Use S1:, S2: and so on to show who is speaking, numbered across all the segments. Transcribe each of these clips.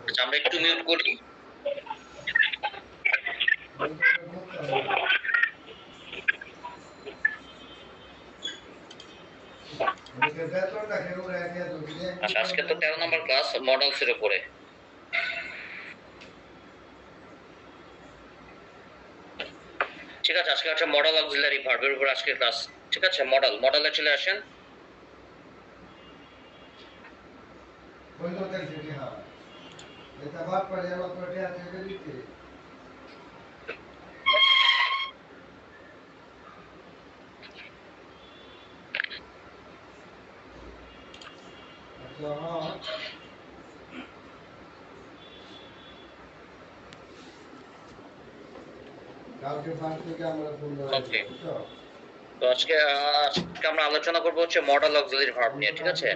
S1: আচ্ছা, আমরা একটু মিউট করি। আচ্ছা, আজকে তো 13 নম্বর ক্লাস মডেলস এর উপরে। ঠিক আছে, আজকে হচ্ছে মডেল অক্সিলারি ভার্বের উপর আজকে ক্লাস। ঠিক আছে, মডেলে চলে আসেন। ওকে, তো আজকে আমরা আলোচনা করবো হচ্ছে মডেল অক্সিলারি ভার্ব নিয়ে। ঠিক আছে,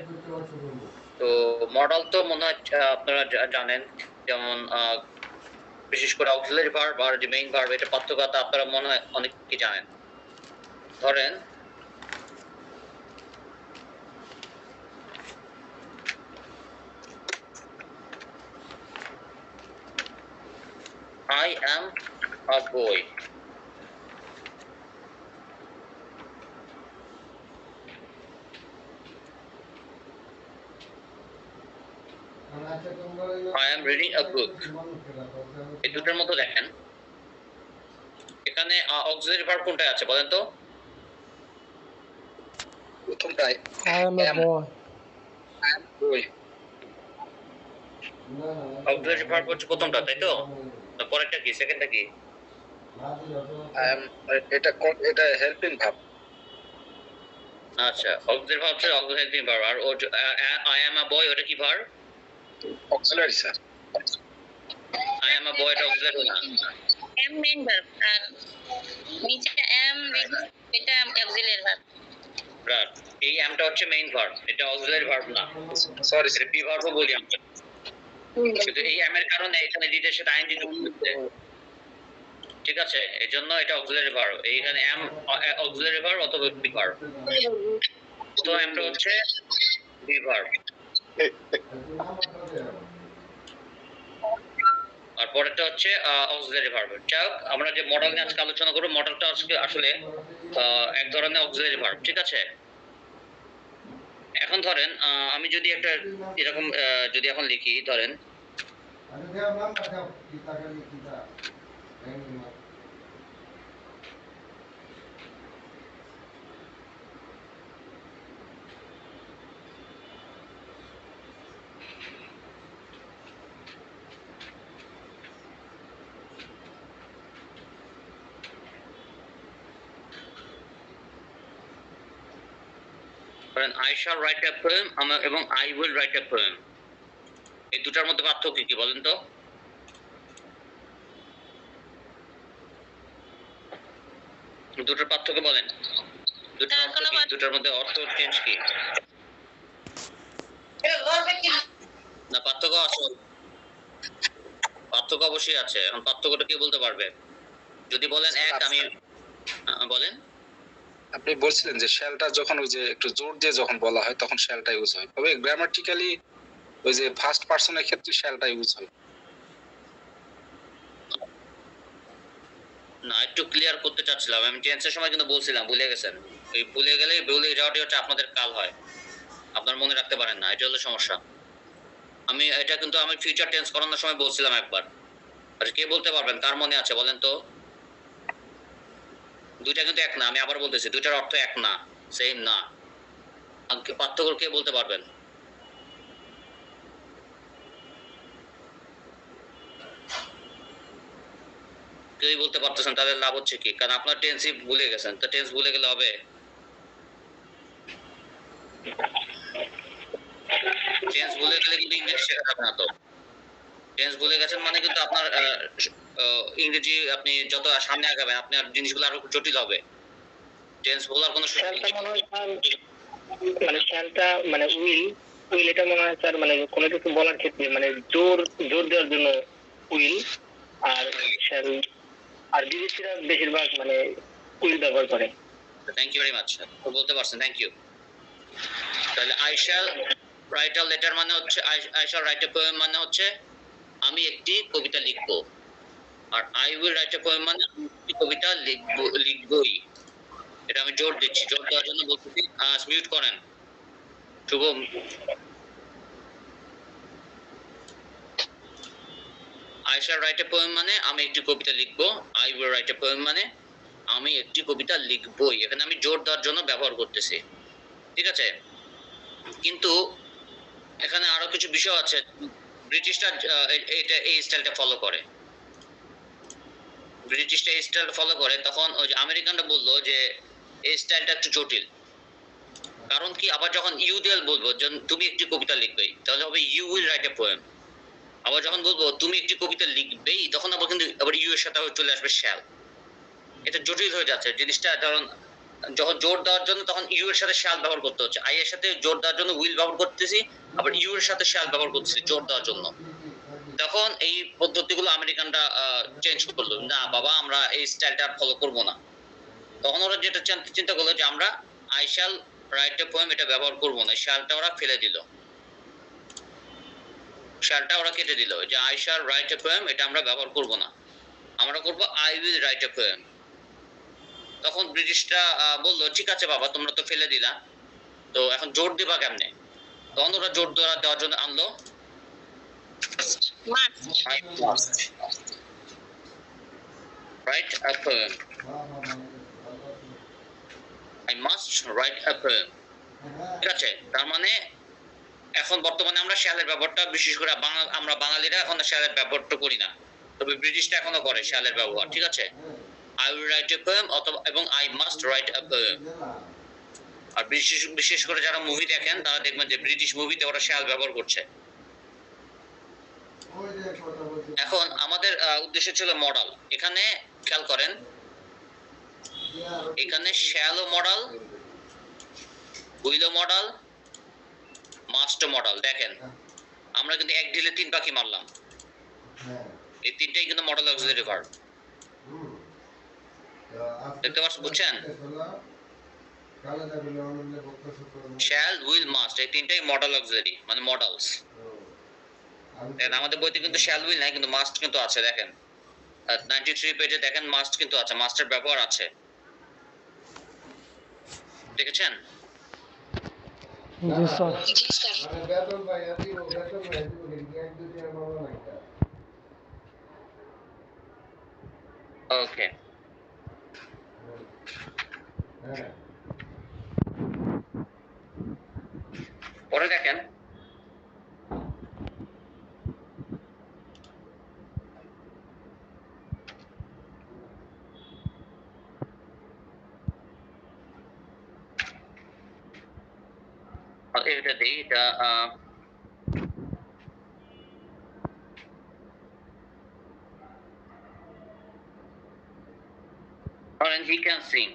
S1: তো মডেল তো মনে হয় আপনারা জানেন, যেমন বিশেষ করে অক্সিলারি ভার্ব আর যে মেইন ভার্ব, এটা পার্থক্যটা আপনারা মনে হয় অনেক কি জানেন। ধরেন I am a boy. I am reading a book. এই দুটোর মধ্যে দেখেন, এখানে অক্সিলারি ভার্ব কোনটা আছে বলেন তো? প্রথমটাই I am a boy. Auxiliary verb হচ্ছে প্রথমটা, তাই তো? পরেরটা কি, সেকেন্ডটা কি? এটা হেল্পিং ভার্ব। আচ্ছা, অক্সিলারি ভার্ব হচ্ছে হেল্পিং ভার্ব, আর I am a boy ওটা কি verb? Auxiliary sir. I am a boy এটা অক্সিলারি না, am মেইন ভার্ব, আর নিচে am এটা অক্সিলারি ভার্ব। রাইট, এই আমটা হচ্ছে মেইন ভার্ব, এটা অক্সিলারি ভার্ব না। সরি, এটা বি ভার্বও বলি আমরা। কিন্তু এই am এর কারণে এখানে ডিটের সাথে আইএনজি যুক্ত হচ্ছে। ঠিক আছে, এজন্য এটা অক্সিলারি ভার্ব। এইখানে am অক্সিলারি ভার্ব অথবা বি ভার্ব। তো আমটা হচ্ছে বি ভার্ব, আর পরেরটা হচ্ছে অক্সিলারি ভার্ব। যাক, আমরা যে মডেল নিয়ে আজকে আলোচনা করব, মডেলটা আজকে আসলে এক ধরনের অক্সিলারি ভার্ব। ঠিক আছে, এখন ধরেন আমি যদি একটা এরকম যদি এখন লিখি, ধরেন I shall write a poem এবং I will write a poem, এই দুটার মধ্যে পার্থক্য কি বলেন তো? দুটোর পার্থক্য বলেন, দুটার মধ্যে অর্থ চেঞ্জ কি? না, পার্থক্য আছে, পার্থক্য অবশ্যই আছে। এখন পার্থক্যটা কে বলতে পারবে? যদি বলেন এক, আমি বলেন।
S2: আপনি বলছিলেন যে শ্যালটা যখন ওই যে একটু জোর দিয়ে যখন বলা হয় তখন শ্যালটা ইউজ হয়, তবে গ্রামাটিক্যালি ওই যে ফার্স্ট পারসনের ক্ষেত্রে শ্যালটা ইউজ হয়
S1: না, একটু ক্লিয়ার করতে চাচ্ছিলাম। আমি টেন্সের সময় কিন্তু বলছিলাম, ভুলে গেছেন। এই ভুলে যাওয়াটাই হচ্ছে আপনাদের কাল হয়, আপনার মনে রাখতে পারেন না, এটা হলো সমস্যা। আমি এটা কিন্তু আমি ফিউচার টেন্স করানোর সময় বলছিলাম একবার। আর কে বলতে পারবেন, কার মনে আছে বলেন তো? দুইটা কিন্তু এক না, আমি আবার বলতেছি, দুইটার অর্থ এক না, সেম না। পার্থক্য কে বলতে পারবেন? কেউই বলতে পারতেছেন, তাদের লাভ হচ্ছে কি? কারণ আপনার টেন্সই ভুলে গেছেন, তো টেন্স ভুলে গেলে হবে? টেন্স ভুলে গেলে কিন্তু ইংরেজি শেখা যাবে না। তো টেন্স ভুলে গেছেন মানে কিন্তু আপনার ইংরেজি আপনি যত সামনে আগাবেন আপনার জিনিসগুলো আরো জটিল হবে। টেন্স ভুলার কোনো সুযোগ নেই।
S3: মানে শ্যালটা মানে উইল এটা মনে হয় স্যার, মানে কোনো কিছু বলার ক্ষেত্রে মানে জোর দেওয়ার জন্য উইল, আর শ্যাল আর বিদেশিরা বেশিরভাগ মানে উইল ব্যবহার করে।
S1: থ্যাংক ইউ ভেরি মাচ, তো বলতে পারছেন, থ্যাংক ইউ। তাহলে I shall write a letter মানে হচ্ছে I shall write a poem মানে হচ্ছে আমি একটি কবিতা লিখব। আর I will write a poem মানে আমি একটি কবিতা লিখবই। এটা আমি জোর দিচ্ছি, জোর দেওয়ার জন্য বলতেছি। মিউট করেন Shubho. I shall write a poem মানে আমি একটি কবিতা লিখব। I will write a poem মানে আমি একটি কবিতা লিখবই। এখানে আমি জোর দেওয়ার জন্য ব্যবহার করতেছি, ঠিক আছে? কিন্তু এখানে আরো কিছু বিষয় আছে। ব্রিটিশরা এটা এই স্টাইলটা ফলো করে। ব্রিটিশরা এই স্টাইলটা ফলো করে, তখন ওই যে আমেরিকানরা বললো যে এই স্টাইলটা একটু জটিল। কারণ কি, আবার যখন ইউ দিয়ে বলবো তুমি একটি কবিতা লিখবেই, তাহলে হবে you will write a poem. আবার যখন বলবো তুমি একটি কবিতা লিখবেই, তখন আবার কিন্তু আবার ইউ এর সাথে চলে আসবে শ্যাল। এটা জটিল হয়ে যাচ্ছে জিনিসটা। কারণ যখন জোর দেওয়ার জন্য তখন ইউ এর সাথে শ্যাল ব্যবহার করতে হচ্ছে, আই এর সাথে জোর দেওয়ার জন্য উইল ব্যবহার করতেছি, আবার ইউ এর সাথে শ্যাল ব্যবহার করতেছি জোর দেওয়ার জন্য। তখন এই পদ্ধতিগুলো আমেরিকানরা চেঞ্জ করলো, না বাবা আমরা এই স্টাইলটা ফলো করব না। তখন ওরা যেটা চিন্তা করলো যে আমরা I shall write a poem এটা ব্যবহার করব না, শ্যালটা ওরা ফেলে দিল, শ্যালটা ওরা কেটে দিল, যে I shall write a poem এটা আমরা ব্যবহার করব না, আমরা করব I will write a poem. তখন ব্রিটিশরা বললো ঠিক আছে বাবা তোমরা তো ফেলে দিলা, তো এখন জোর দিবা কেমনে? তখন ওরা জোর দেওয়ার জন্য আনলো I must write a poem. I must write a poem. ঠিক আছে, তার মানে এখন বর্তমানে আমরা শ্যালের ব্যবহারটা, বিশেষ করে আমরা বাঙালিরা এখন শ্যালের ব্যবহারটা করি না, তবে ব্রিটিশরা এখনো করে শ্যালের ব্যবহার, ঠিক আছে? I will write a poem অথবা এবং I must write a poem। আর বিশেষ করে যারা মুভি দেখেন তারা দেখবেন যে ব্রিটিশ মুভিতে ওরা শ্যাল ব্যবহার করছে। এখন আমাদের উদ্দেশ্য ছিল মডাল। এখানে খেয়াল করেন, এখানে shallow modal, উইলো modal, must modal. দেখেন আমরা কিন্তু এক ঢিলে 3 পাখি মারলাম। এই তিনটাই কিন্তু মডাল অক্সিলারি ভার্ব। দেখতে পাচ্ছেন, বুঝছেন? শ্যাল, উইল, মাস্ট এই তিনটাই মডাল অক্সিলারি মানে মডালস। দেখেন আমাদের বইতে কিন্তু শ্যাল উইল নাই, কিন্তু মাস্ট কিন্তু আছে। দেখেন 93 পেজে দেখেন মাস্ট কিন্তু আছে, মাস্টের ব্যবহার আছে, দেখেছেন?
S4: জি স্যার।
S1: ওকে, পরে দেখেন এটা দিই, এটা he can sing,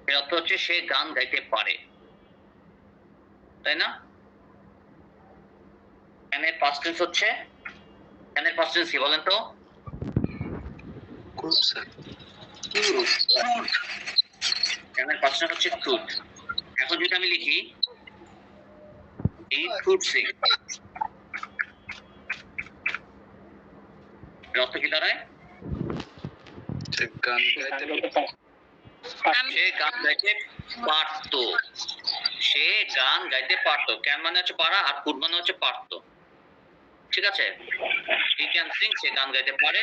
S1: এর অর্থ হচ্ছে সে গান গাইতে পারে, তাই না? ক্যান এর পাস্ট টেন্স হচ্ছে, ক্যান এর পাস্ট টেন্স কি বলেন তো?
S2: Could sir.
S1: ক্যান এর পাস্ট টেন্স হচ্ছে কুড। এখন যদি আমি লিখি he could sing, এর অর্থ কি দাঁড়ায়?
S2: সে গান গাইতে
S1: সে গান গাইতে পারতো, সে গান গাইতে পারতো। ক্যান মানে হচ্ছে পারা, আর কুড মানে হচ্ছে পারতো, ঠিক আছে? he can sing সে গান গাইতে পারে,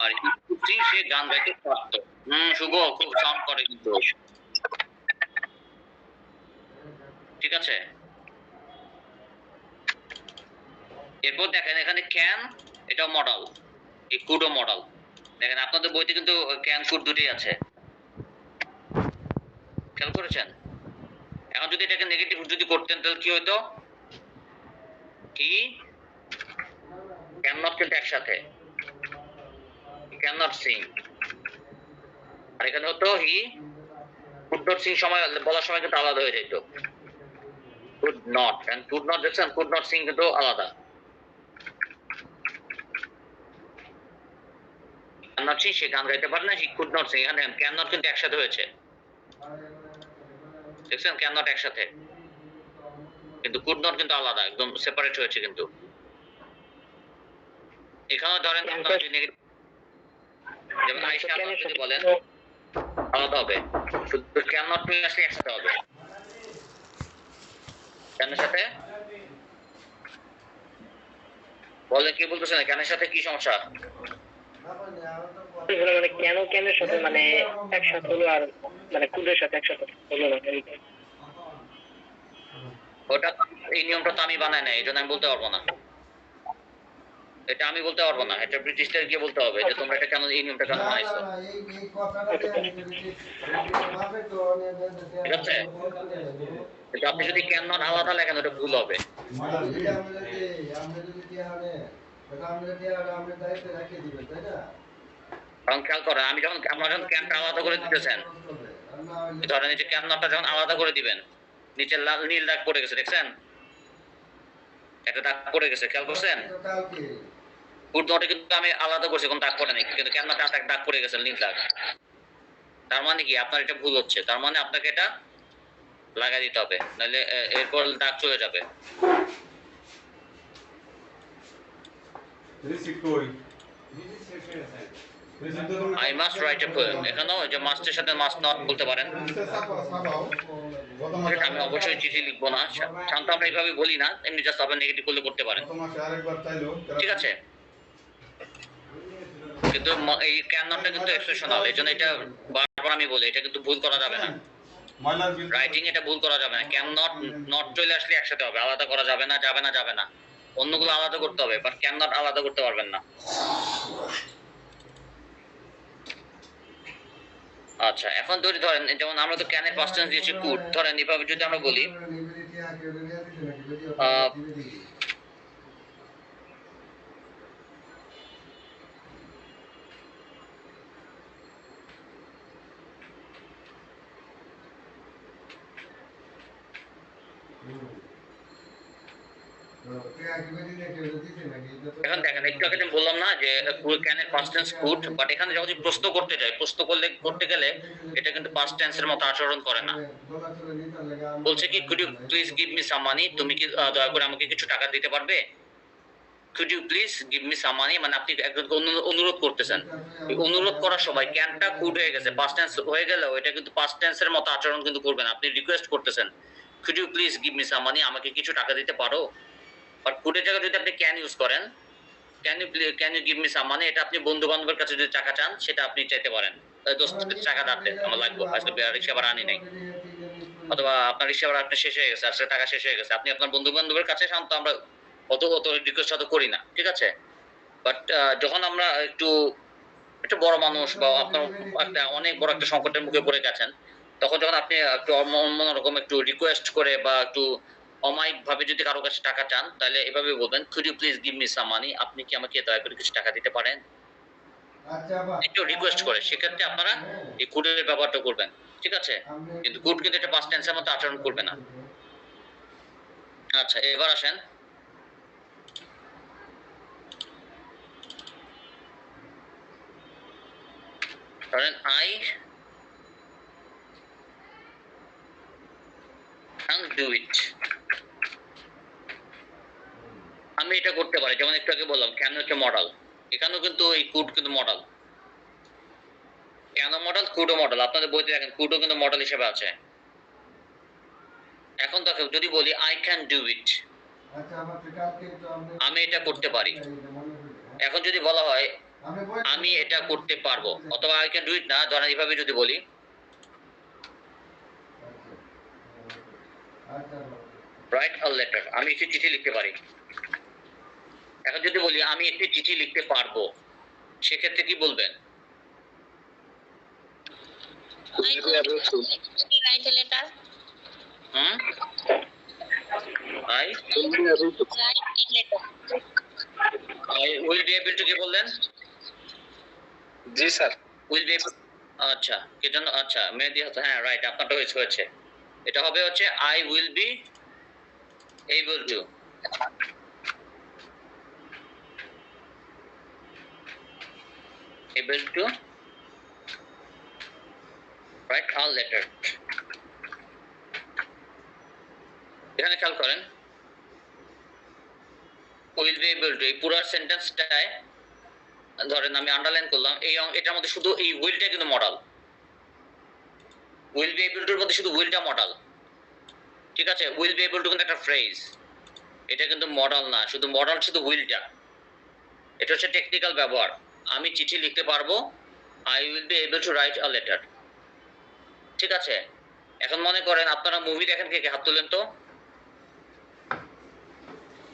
S1: আর he could sing সে গান গাইতে পারতো। শুভ খুব সাউন্ড করে কিন্তু, ঠিক আছে? এরপর দেখেন এখানে ক্যান এটাও মডাল, এই কুডও মডাল। দেখেন আপনাদের বইতে কিন্তু ক্যান কুড দুটোই আছে, খেয়াল করেছেন? এখন যদি এটাকে নেগেটিভ যদি করতেন তাহলে কি হতো? হি ক্যান নট কিন্তু একসাথে, ক্যান নট সিং। আর এখানে হতো হি কুড নট সিং, সময় বলার সময় কিন্তু আলাদা হয়ে যেত, could not and could not. দেখছেন কুড নট সিং কিন্তু আলাদা। ক্যান নট সিং সে গান গাইতে পারে না, হি কুড নট সিং। এখানে ক্যান নট কিন্তু একসাথে হয়েছে, দেখছেন? ক্যান নট একসাথে, কিন্তু কুড নট কিন্তু আলাদা, একদম সেপারেট হয়েছে। কিন্তু এখানেও ধরেন আপনারা যদি নেগেটিভ, যেমন আই শ্যাল নট যদি বলেন আলাদা হবে, শুধু ক্যান নট নিয়ে আসলে একসাথে হবে। ক্যানের সাথে বলে কি বলতেছেন, ক্যানের সাথে কি সমস্যা?
S3: মানে কেন কেনের সাথে মানে একসাথে হলো, আর মানে কুদের সাথে একসাথে হলো না।
S1: ওটা এই নিয়মটা তো আমি বানাই নাই, এই জন্য আমি বলতে পারবো না। এটা আমি বলতে পারবো না, এটা ব্রিটিশদের গিয়ে বলতে হবে যে তোমরা এটা কেন, এই নিয়মটা কেন বানাইছো। ঠিক আছে, কিন্তু আপনি যদি ক্যান নট আলাদা লেখেন ওটা ভুল হবে। কারণ খেয়াল করেন, আমি যখন আপনারা যখন ক্যানটা আলাদা করে দিতেছেন, ধরেন এই যে ক্যান নটটা যখন আলাদা করে দিবেন, নিচে লাল নীল দাগ পড়ে গেছে, দেখছেন? একটা দাগ পড়ে গেছে, খেয়াল করছেন? ফুড নটে কিন্তু আমি আলাদা করছি, কোন দাগ পড়ে নাই, কিন্তু ক্যান নটে একটা দাগ পড়ে গেছে, নীল দাগ। তার মানে কি আপনার এটা ভুল হচ্ছে, তার মানে আপনাকে এটা লাগাই দিতে হবে, নাহলে এরপর দাগ চলে যাবে। I must write a poem. এখানেও যে মাস্টের সাথে মাস্ট নট বলতে পারেন। আমি অবশ্যই চিঠি লিখবো না, শান্ত আমরা এইভাবে বলি না, এমনি জাস্ট আপনার নেগেটিভ করলে করতে পারেন। ঠিক আছে, কিন্তু এই ক্যান নটটা কিন্তু এক্সপ্রেশনাল, এই জন্য এটা বারবার আমি বলি, এটা কিন্তু ভুল করা যাবে না। রাইটিং এটা ভুল করা যাবে না। ক্যান নট, নট চলে আসলে একসাথে হবে, আলাদা করা যাবে না, যাবে না, যাবে না। অন্যগুলো আলাদা করতে হবে, বাট ক্যান নট আলাদা করতে পারবেন না। আচ্ছা, এখন ধরেন যেমন আমরা তো ক্যানের পাস্ট টেন্স দিয়েছি কুড, ধরেন এভাবে যদি আমরা বলি এখন দেখেন, একটু আগে আমি বললাম না যে ক্যানের পাস্ট টেন্স কুড, বাট এখানে যখন প্রশ্ন করতে যাই, প্রশ্ন করতে গেলে এটা কিন্তু পাস্ট টেন্সের মতো আচরণ করে না। বলছে কি could you please give me some money, তুমি কি দয়া করে আমাকে কিছু টাকা দিতে পারবে? Could you please give me some money মানে আপনি একজনকে অনুরোধ করতেছেন। অনুরোধ করার সময় ক্যানটা কুড হয়ে গেছে, পাস্ট টেন্স হয়ে গেলেও এটা কিন্তু পাস্ট টেন্সের মতো আচরণ কিন্তু করবে না। আপনি রিকোয়েস্ট করতেছেন, could you please give me some money, আমাকে কিছু টাকা দিতে পারো? বাট কুডের জায়গায় যদি আপনি ক্যান ইউজ করেন, can you give me some money, এটা আপনি বন্ধু বান্ধবের কাছে যদি টাকা চান সেটা আপনি চাইতে পারেন, দোস্ত টাকা দাঁড়তে আমার লাগবে, আজকে রিক্সা ভাড়া আনি নাই, অথবা আপনার রিক্সা ভাড়া আপনি শেষ হয়ে গেছে, আজকে টাকা শেষ হয়ে গেছে, আপনি আপনার বন্ধু বান্ধবের কাছে শান্ত, আমরা অত রিকোয়েস্ট হয়তো করি না, ঠিক আছে? বাট যখন আমরা একটু বড় মানুষ বা আপনার একটা অনেক বড় একটা সংকটের মুখে পড়ে গেছেন, তখন যখন আপনি একটু অন্যরকম একটু রিকোয়েস্ট করে বা একটু অমায়িক ভাবে যদি কারো কাছে টাকা চান, তাহলে এভাবে বলবেন, could you please give me some money, আপনি কি আমাকে দয়া করে কিছু টাকা দিতে পারেন? একটু রিকোয়েস্ট করে, সেক্ষেত্রে আপনারা এই কুডের ব্যবহারটা করবেন, ঠিক আছে? কিন্তু কুড কিন্তু এটা পাস্ট টেন্সের মতো আচরণ করবে না। আচ্ছা, এবার আসেন ধরেন আই ক্যান ডু ইট, আমি এটা করতে পারি। যেমন একটু আগে বললাম ক্যান হচ্ছে মডেল, এখানেও কিন্তু এই কুড কিন্তু মডেল, কেন মডেল, কুডও মডেল। আপনাদের বইতে দেখেন কুডও কিন্তু মডেল হিসেবে আছে। এখন দেখো যদি বলি আই ক্যান ডু ইট, আমি এটা করতে পারি। এখন যদি বলা হয় আমি এটা করতে পারবো, অথবা আই ক্যান ডু ইট না, ধরেন এইভাবে যদি বলি রাইট আ লেটার, আমি একটি চিঠি লিখতে পারি। এখন যদি বলি আমি একটি চিঠি লিখতে পারবো, সেক্ষেত্রে কি বলবেন?
S4: write a letter.
S1: I will be able to কি বললেন?
S2: জি স্যার।
S1: will be able, আচ্ছা কি জন্য, আচ্ছা মেহেদি হাসান, হ্যাঁ রাইট, আপনারটা হয়েছে। এটা হবে হচ্ছে I will be able to, write a letter। এখানে খেয়াল করেন উইল বি এবল টু, এই পুরো সেন্টেন্সটায় ধরেন আমি আন্ডারলাইন করলাম, এটার মধ্যে শুধু এই উইলটা কিন্তু মডাল। উইল বি এবল টুর মধ্যে শুধু উইলটা মডাল, ঠিক আছে? উইল বি এবল টু কিন্তু একটা ফ্রেজ, এটা কিন্তু মডাল না, শুধু মডাল শুধু উইলটা। এটা হচ্ছে টেকনিক্যাল ব্যবহার। আমি চিঠি লিখতে পারবো, I will be able to write a letter, ঠিক আছে? এখন মনে করেন আপনারা মুভি দেখেন, কে কে হাত তুলেন তো?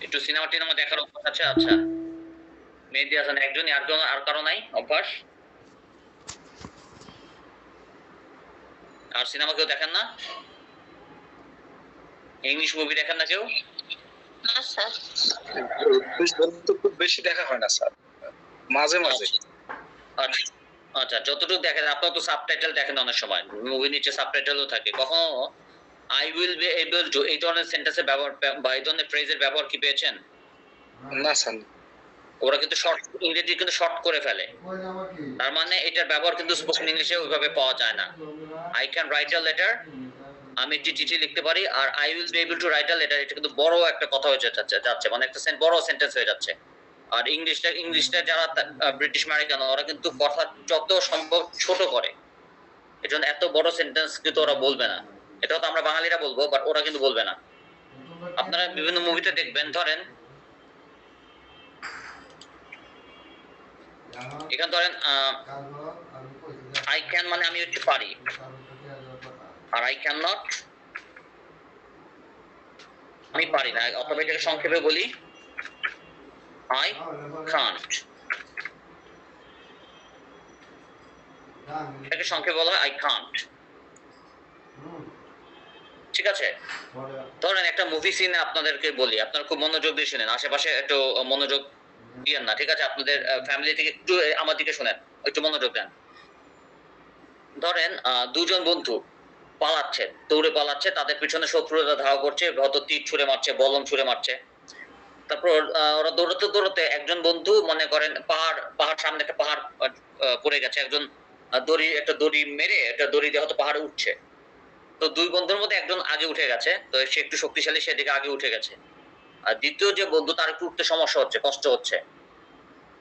S1: একটু সিনেমা টিনেমা দেখার অভ্যাস আছে? আচ্ছা, মেহেদী হাসান একজনই, আর কারো নাই অভ্যাস? আর সিনেমা কেউ দেখেন না? ইংলিশ মুভি দেখেন না কেউ?
S4: না স্যার।
S2: খুব বেশি দেখা হয় না স্যার, মাঝে মাঝে।
S1: আচ্ছা আচ্ছা, যতটুকু দেখেন, আপনারা তো সাবটাইটেল দেখেন অনেক সময়, মুভি নিচে সাবটাইটেলও থাকে। কখনো I will be able two এই ধরনের সেন্টেন্সের ব্যবহার বা এই ধরনের ফ্রেজের ব্যবহার কি পেয়েছেন?
S2: না স্যার।
S1: ওরা কিন্তু শর্ট, ইংরেজি কিন্তু শর্ট করে ফেলে, তার মানে এটার ব্যবহার কিন্তু স্পোকেন ইংলিশে ওইভাবে পাওয়া যায় না। I can write a letter, আমি একটি চিঠি লিখতে পারি, আর I will be able to write a letter, এটা কিন্তু বড় একটা কথা হয়ে যাচ্ছে, মানে একটা বড় সেন্টেন্স হয়ে যাচ্ছে। আর ইংলিশটা যারা ব্রিটিশ আমেরিকান, ওরা কিন্তু কথা যত সম্ভব ছোট করে, এজন্য এত বড় সেন্টেন্স কিন্তু ওরা বলবে না। এটা তো আমরা বাঙালিরা বলবো, বাট ওরা কিন্তু বলবে না। আপনারা বিভিন্ন মুভিতে দেখবেন, ধরেন এখানে ধরেন আই ক্যান মানে আমি হচ্ছে পারি, আর আই ক্যান নট আমি পারি না, অথবা এটাকে সংক্ষেপে বলি আই কান্ট। এটাকে সংক্ষেপে বলা হয় আই কান্ট, ঠিক আছে? ধরেন একটা মুভি সিনে আপনাদেরকে বলি, আপনারা খুব মনোযোগ দিয়ে শুনেন, আশেপাশে একটু মনোযোগ দিয়েন না, ঠিক আছে? আপনাদের ফ্যামিলি থেকে একটু আমার দিকে শুনেন, একটু মনোযোগ দেন। ধরেন দুজন বন্ধু পালাচ্ছে, দৌড়ে পালাচ্ছে, তাদের পিছনে শত্রুরা ধাওয়া করছে, হয়তো তীর ছুঁড়ে মারছে, বলম ছুঁড়ে মারছে। তারপর ওরা দৌড়াতে দৌড়াতে একজন বন্ধু মনে করেন পাহাড় সামনে একটা পাহাড় পড়ে গেছে, একজন একটা দড়ি মেরে একটা দড়ি দিয়ে হয়তো পাহাড়ে উঠছে। তো দুই বন্ধুর মধ্যে একজন আগে উঠে গেছে, তো সে একটু শক্তিশালী, সেদিকে আগে উঠে গেছে। আর দ্বিতীয় যে বন্ধু, তার একটু উঠতে সমস্যা হচ্ছে, কষ্ট হচ্ছে।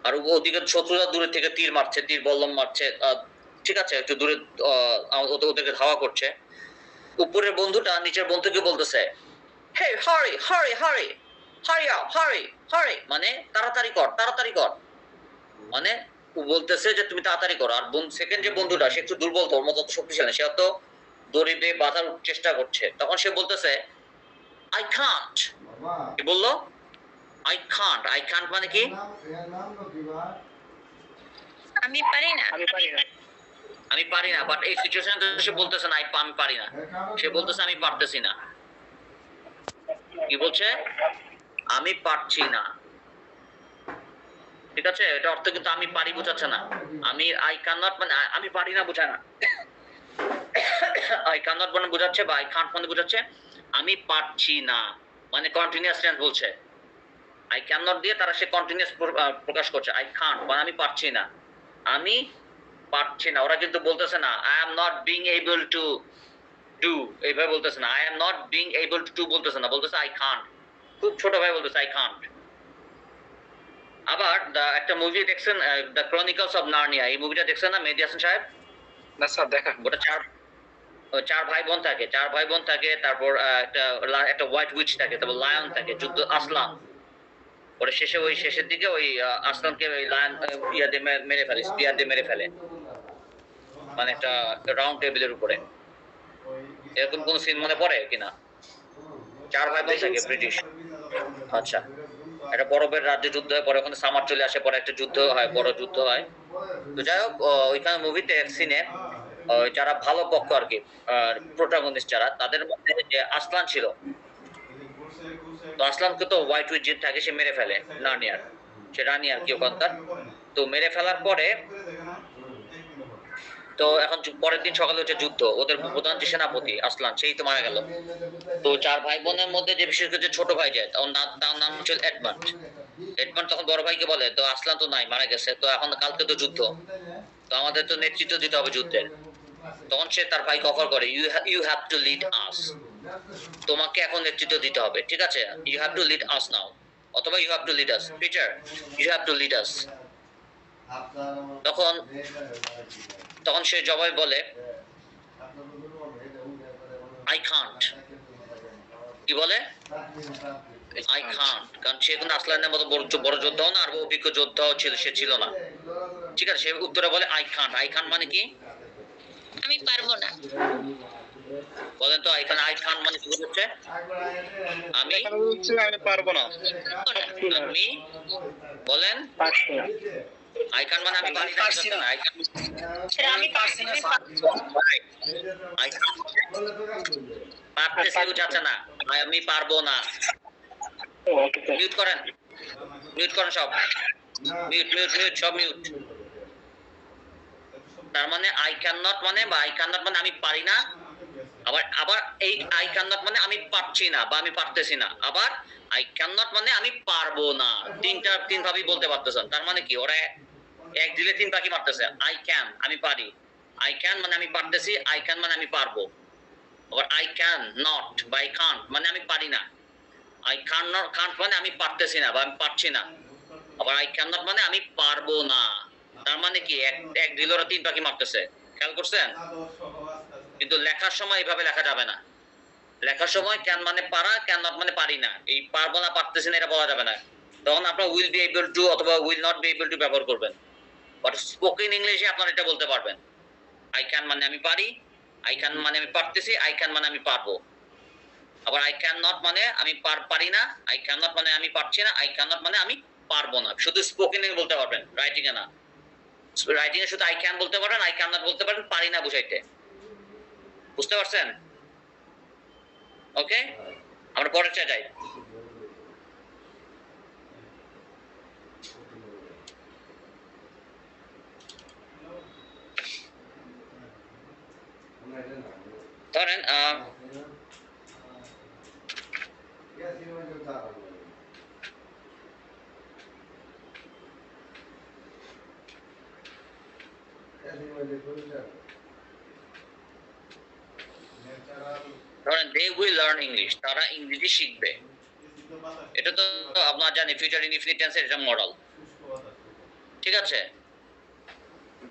S1: আর ওদিকে শত্রুরা দূরে থেকে তীর মারছে, তীর বল্লম মারছে, ঠিক আছে, একটু দূরে ওদেরকে ধাওয়া করছে। উপরের বন্ধুটা নিচের বন্ধুকে বলতেছে, হে হারি হারি হারি হারি আপ হারি হারি, মানে তাড়াতাড়ি কর তাড়াতাড়ি কর, মানে ও বলতেছে যে তুমি তাড়াতাড়ি করো। আর সেকেন্ড যে বন্ধুটা, সে একটু দুর্বল, তোর মতো শক্তিশালী, সে তো দড়ি দিয়ে বাঁধার চেষ্টা করছে, তখন সে বলতেছে আই কান্ট। কি বললো? I can't. আই কান্ট মানে কি?
S4: আমি পারি না।
S1: আমি পারি না, বাট এই সিচুয়েশনে সে বলতেছে না আমি পারি না, সে বলতেছে আমি পারতেছি না। কি বলছে? আমি পারছি না, ঠিক আছে? এটা অর্থ কিন্তু আমি পারি বোঝাচ্ছে না। আই ক্যান নট মানে আমি পারি না বোঝায় না। আই ক্যান নট মানে বোঝাচ্ছে, বা আই কান্ট মানে বোঝাচ্ছে আমি পারছি না, মানে কন্টিনিউয়াস টেন্স বলছে। আই ক্যান নট দিয়ে তারা সে কন্টিনিউয়াস প্রকাশ করছে, আই কান্ট মানে আমি পারছি না, আমি পারছি না। ওরা কিন্তু বলতেছে না I am not being able to do, এইভাবে বলতেছে না। I am not being able to বলতেছে না, বলতেছে আই কান্ট। খুব ছোট ভাই বলতেছে আই কান্ট। আবার একটা মুভি দেখছেন, দ্য ক্রনিকলস অফ নার্নিয়া, এই মুভিটা দেখছেন না মেহেদী হাসান সাহেব?
S2: না স্যার, দেখা
S1: ওটা চার ভাই বোন থাকে, তারপর একটা হোয়াইট উইচ থাকে, তারপর লায়ন থাকে, যুদ্ধ আসলাম। ওরা শেষের দিকে ওই আসলামকে ওই লায়ন মেরে ফেলে, স্পিয়ার দিয়ে মেরে ফেলে, মানে একটা রাউন্ড টেবিলের উপরে। এরকম কোন সিন মনে পড়ে কিনা? চার ভাই বোন থাকে, ব্রিটিশ। আচ্ছা, একটা বরফের রাজ্যে যুদ্ধ হয়, পরে ওখানে সামার চলে আসে, পরে একটা যুদ্ধ হয়, বড় যুদ্ধ হয়। তো যাই হোক, ওইখানে মুভিতে সিনে যারা ভালো পক্ষ আর কি, প্রোটাগনিস্ট যারা, তাদের মধ্যে যে আসলান ছিল, তো আসলামকে তো হোয়াইট উইচ যে থাকে সে মেরে ফেলে, নার্নিয়ার, সে রানী আর কি ওখানকার। তো মেরে ফেলার পরে তো এখন পরের দিন সকালে হচ্ছে যুদ্ধ, ওদের প্রধান যে সেনাপতি আসলান, সেই তো মারা গেল। তো চার ভাই বোনের মধ্যে যে বিশেষ করে যে ছোট ভাই যায়, তার নাম হচ্ছে এডমান্ড। এডমান্ড তখন বড় ভাইকে বলে, তো আসলান তো নাই, মারা গেছে, তো এখন কালকে তো যুদ্ধ, তো আমাদের তো নেতৃত্ব দিতে হবে যুদ্ধের। তখন সে তার ভাইকে অফার করে, you have to lead us, তোমাকে এখন নেতৃত্ব দিতে হবে, ঠিক আছে? You have to lead us now. অথবা you have to lead us, teacher you have to lead us. তখন তখন সে জবাই বলে আই কান্ট। কি বলে? I can't. কারণ সে কোনো আসলানের মতো বড় যোদ্ধাও না, আর অভিজ্ঞ যোদ্ধাও ছিল, সে ছিল না। ঠিক আছে, সে উত্তরে বলে আই কান্ট। আই কান্ট মানে কি?
S4: আমি পারবো না।
S1: বলেন তো এখানে আই কান্ট মানে কি হচ্ছে? আমি
S5: পারবো না।
S1: আমি বলেন
S3: পারছি না।
S1: আই কান্ট মানে আমি পারি না,
S5: পারছি না।
S1: আই কান্ট
S4: স্যার আমি পারছি না।
S1: আই পারতেছি বুঝাচ্ছে না, আমি পারবো না।
S3: Okay sir.
S1: মিউট করেন, মিউট করেন সব, মিউট মিউট মিউট সব মিউট। তার মানে আই ক্যান নট মানে, বা আই ক্যান নট মানে আমি পারি না, আবার আবার এই আই ক্যান নট মানে আমি পারছি না বা আমি পারতেছি না, আবার আই ক্যান নট মানে আমি পারবো না। তিন ভাবেই বলতে পারতেছেন। তার মানে কি, ওরা এক দিলে তিন পাখি মারতেছে। আই ক্যান আমি পারি, আই ক্যান মানে আমি পারতেছি, আই ক্যান মানে আমি পারবো, আবার আই ক্যান নট বা আই কান্ট মানে আমি পারি না, আই কান্ট নট কান্ট মানে আমি পারতেছি না বা আমি পারছি না, আবার আই ক্যান নট মানে আমি পারবো না। তার মানে কি, এক দিলে ওরা তিন পাখি মারতেছে। খেয়াল করছেন? কিন্তু লেখার সময় এইভাবে লেখা যাবে না। লেখার সময় ক্যান মানে পারা, ক্যান নট মানে পারি না। এই পারবো না, পারতেছি না, এটা বলা যাবে না। তখন আপনার উইল বি এবল টু অথবা will not be able two ব্যবহার করবেন। বাট স্পোকেন ইংলিশে আপনারা এটা বলতে পারবেন। আই ক্যান মানে আমি পারি, আই ক্যান মানে আমি পারতেছি, আই ক্যান মানে আমি পারবো। আবার আই ক্যান নট মানে আমি পারি না, আই ক্যান নট মানে আমি পারছি না, আই ক্যান নট মানে আমি পারবো না। শুধু স্পোকেন এ বলতে পারবেন, রাইটিং এ না। রাইটিং এ শুধু আই ক্যান বলতে পারেন, আই ক্যান নট বলতে পারেন, পারি না বুঝাইতে। বুঝতে পারছেন? ওকে, আমরা পরেরটা যাই। ধরেন they will learn English, তারা ইংরেজি শিখবে। এটা তো আপনারা জানেন ফিউচার ইনডিফিনিট টেন্সের এটা মডেল। ঠিক আছে,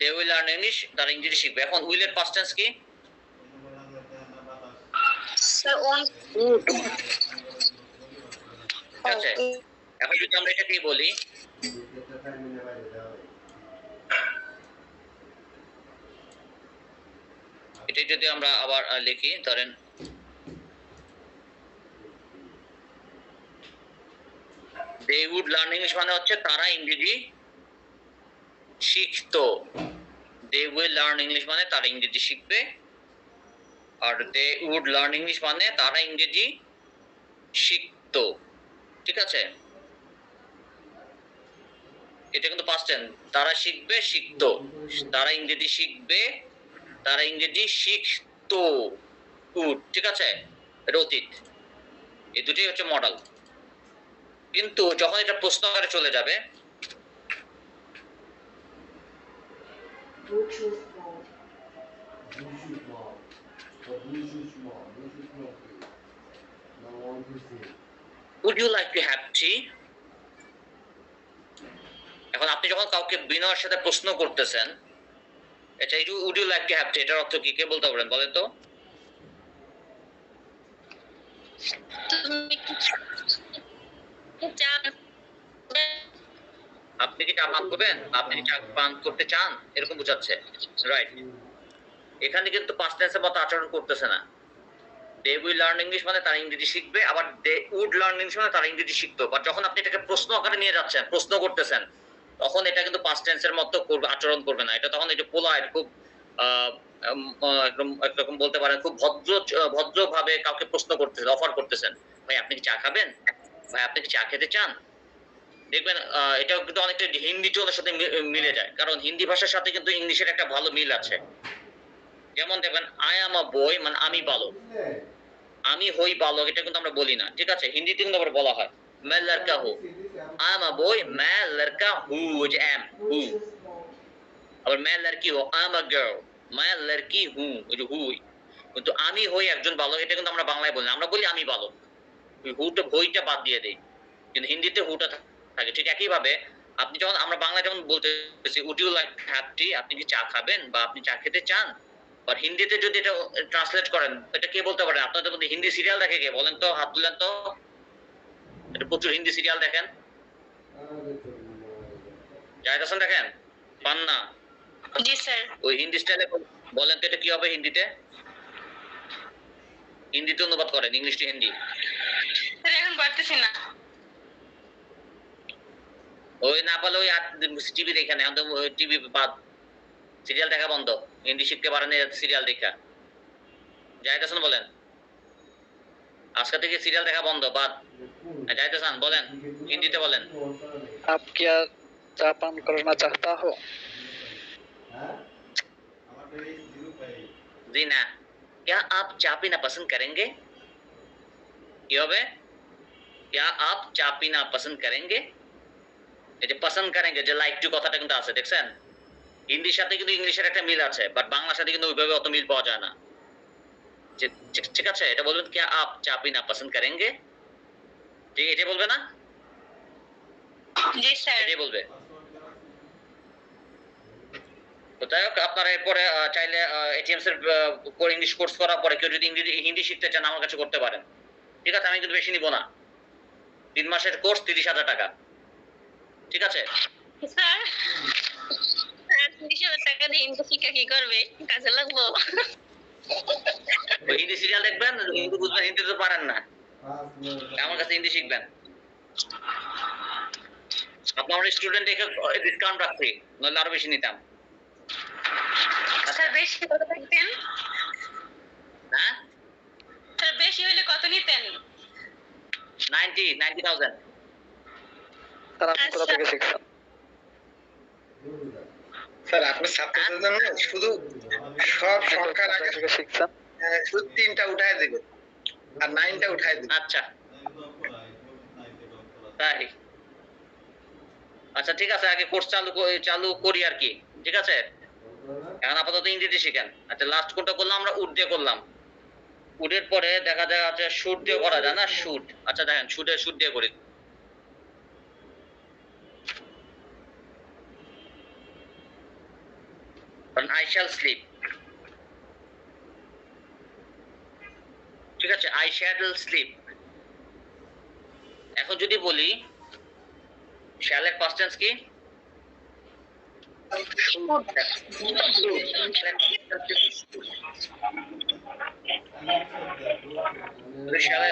S1: they will learn English, তারা ইংরেজি শিখবে। এখন will এর past tense কি?
S4: Sir won.
S1: ঠিক আছে, এখন যদি আমরা এটা কি বলি, এটা যদি আমরা আবার লিখি, ধরেন they would learn English মানে হচ্ছে তারা ইংরেজি শিখতো। they will learn English মানে তারা ইংরেজি শিখবে, আর they would learn English মানে তারা ইংরেজি শিখতো। ঠিক আছে, এটা কিন্তু পাস্ট টেন্স। তারা শিখবে, শিখতো, তারা ইংরেজি শিখবে, তারা ইংরেজি শিখতো। ঠিক আছে, এটা অতীত। এই দুটোই হচ্ছে মডেল। কিন্তু যখন এটা প্রশ্ন আকারে চলে যাবে, would you like to have tea? এখন আপনি যখন কাউকে বিনয়ের সাথে প্রশ্ন করতেছেন, এটা এই would you like to have tea, এটার অর্থ কি কে বলতে পারেন বলেন তো? আপনি কি চা পান করবেন, আপনি কি চা পান করতে চান, এরকম বোঝাচ্ছে। রাইট, এখানে কিন্তু পাস্ট টেন্সের মতো আচরণ করতেছে না। they will learn English মানে তারা ইংরেজি শিখবে, আবার they would learn English মানে তারা ইংরেজি শিখতো। বাট যখন আপনি এটাকে প্রশ্ন আকারে নিয়ে যাচ্ছেন, প্রশ্ন করতেছেন, তখন এটা কিন্তু পাস্ট টেন্সের মতো করবে, আচরণ করবে না। এটা তখন এটা পোলাইট, খুব একরকম বলতে পারেন খুব ভদ্রভাবে কাউকে প্রশ্ন করতেছেন, অফার করতেছেন, ভাই আপনি কি চা খাবেন, ভাই আপনি কি চা খেতে চান। দেখবেন এটা কিন্তু অনেকটা হিন্দি টোনের সাথে মিলে যায়, কারণ হিন্দি ভাষার সাথে কিন্তু ইংলিশের একটা ভালো মিল আছে। যেমন দেখবেন আই এম আ বয় মানে আমি বালক, আমি হই বালক, এটা কিন্তু আমরা বলি না। ঠিক আছে, হিন্দিতে কিন্তু আবার বলা হয় मैं लड़का हूँ, आई एम अ बॉय, मैं लड़का हूँ, যে am हूँ। আবার मैं लड़की हूँ, आई एम अ गर्ल, मैं लड़की हूँ, ওই যে হুই। কিন্তু আমি হই একজন বালক, এটা কিন্তু আমরা বাংলায় বলি না, আমরা বলি আমি বালক। ওই হুটা হইটা বাদ দিয়ে দেই। কিন্তু হিন্দিতে হুটা থাকে। ঠিক একইভাবে আপনি যখন আমরা বাংলা যেমন বলতেছি would you like have tea, আপনি কি চা খাবেন বা আপনি চা খেতে চান, আর হিন্দিতে যদি এটা ট্রান্সলেট করেন এটা কে বলতে পারেন? আপনাদের মধ্যে হিন্দি সিরিয়াল দেখে কে বলেন তো, হাত তুলেন তো। এটা প্রচুর হিন্দি সিরিয়াল দেখেন, জাহিদ হাসান দেখেন? পান না?
S4: জি স্যার।
S1: ওই হিন্দি স্টাইলে বলেন তো এটা কি হবে হিন্দিতে? হিন্দিতে অনুবাদ করেন, ইংলিশ টু হিন্দি।
S4: স্যার এখন পারতেছি না।
S1: ওই না পারলে ওই টিভি দেখেন, এখন তো টিভি বাদ, সিরিয়াল দেখা বন্ধ, হিন্দি শিখতে পারেন সিরিয়াল দেখা। জাহিদ হাসান বলেন, আজকে থেকে সিরিয়াল দেখা বন্ধ, বাদ। জাহিদ হাসান বলেন, হিন্দিতে বলেন।
S5: आप क्या चाय पान करना चाहता हो?
S1: जी ना, क्या आप चा पीना पसंद करेंगे? কি হবে? क्या आप चा पीना पसंद करेंगे? এই যে পছন্দ করেনগে, যে লাইক টু কথাটা কিন্তু আছে, দেখছেন? হিন্দির সাথে কিন্তু ইংলিশের একটা মিল আছে, বাট বাংলার সাথে কিন্তু ওইভাবে অত মিল পাওয়া যায় না। ঠিক আছে, এটা বলবেন क्या आप चा पीना पसंद करेंगे? ঠিক এটা বলবে না?
S4: জি স্যার।
S1: এটাই বলবে। তো যাই হোক, আপনারা এরপরে চাইলে এটিএমস এর কোর ইংলিশ কোর্স করার পরে কেউ যদি হিন্দি শিখতে চান আমার কাছে করতে পারেন। ঠিক আছে, আমি কিন্তু বেশি নিব না, 3 মাসের কোর্স 30,000 টাকা। ঠিক আছে
S4: স্যার, 30,000 টাকা দিয়ে হিন্দি শিক্ষা কি করবে? কাজে লাগবো?
S1: ওই হিন্দি সিরিয়াল দেখবেন, হিন্দি বুঝবেন, হিন্দি তো পারেন না, আমার কাছে হিন্দি শিখবেন। আপনার স্টুডেন্ট দেখে ডিসকাউন্ট রাখছি, নইলে আরো বেশি নিতাম।
S4: স্যার বেশি কত নিতেন?
S1: হ্যাঁ,
S4: স্যার বেশি হইলে কত নিতেন?
S1: 90,000।
S5: सर आप कोথা থেকে শিখছেন?
S6: স্যার আপনার ছাত্রদের জন্য শুধু সব সংখ্যার আগে
S5: থেকে শিখছেন?
S6: শুধু 3টা উঠায় দিবেন আর 9টা উঠায় দিবেন।
S1: আচ্ছা তাই, আচ্ছা ঠিক আছে, আগে কোর্স চালু করি আর কি। ঠিক আছে, এখন আপাতত ইংরেজি শিখেন। আচ্ছা লাস্ট কোনটা করলাম আমরা? উড দিয়ে করলাম। উডের পরে দেখা যায় আছে শুট দিয়ে করা যায় না? শুট, আচ্ছা দেখেন শুট দিয়ে করি। I shall sleep। ঠিক আছে, I shall sleep। এখন যদি বলি shall এর past tense কি? shall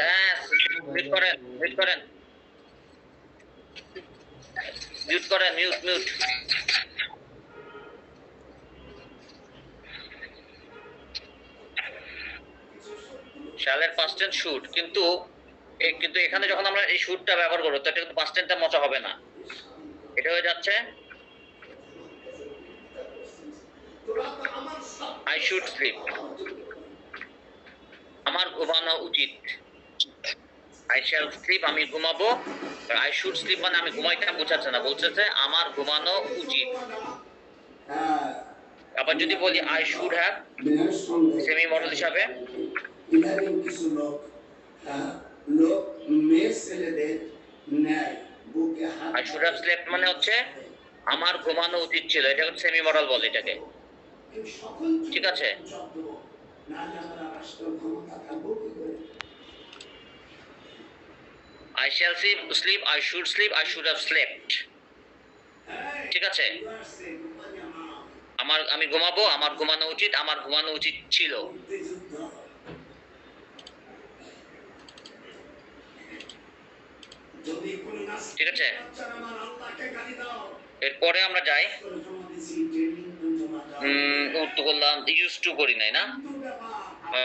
S1: mute করেন, মিউট। শ্যালের পাস্ট টেন্স শুড, কিন্তু এখানে যখন আমরা এই শুডটা ব্যবহার করব তো এটা কিন্তু পাস্ট টেন্সটা মোচা হবে না, এটা হয়ে যাচ্ছে আই শুড স্লিপ, আমার ঘুমানো উচিত। আই শ্যাল স্লিপ, আমি ঘুমাবো। আই শুড স্লিপ মানে আমি ঘুমাইতাম বোঝাচ্ছে না, বলছে আমার ঘুমানো উচিত। আবার যদি বলি I should have, semi model হিসাবে
S7: ইদানিং কিছু লোক মেয়ে ছেলেদের ন্যায় বুকে হাত
S1: আই শুড হ্যাভ স্লেপ্ট মানে হচ্ছে আমার ঘুমানো উচিত ছিল, এটা হচ্ছে সেমি মডেল বলে এটাকে। ঠিক আছে, I shall sleep, I should sleep, I should have slept। ঠিক আছে, আমি ঘুমাবো, আমার ঘুমানো উচিত, আমার ঘুমানো উচিত ছিল। ঠিক আছে, এরপরে আমরা যাই উত্তর করলাম, ইউজ টু করি নাই না?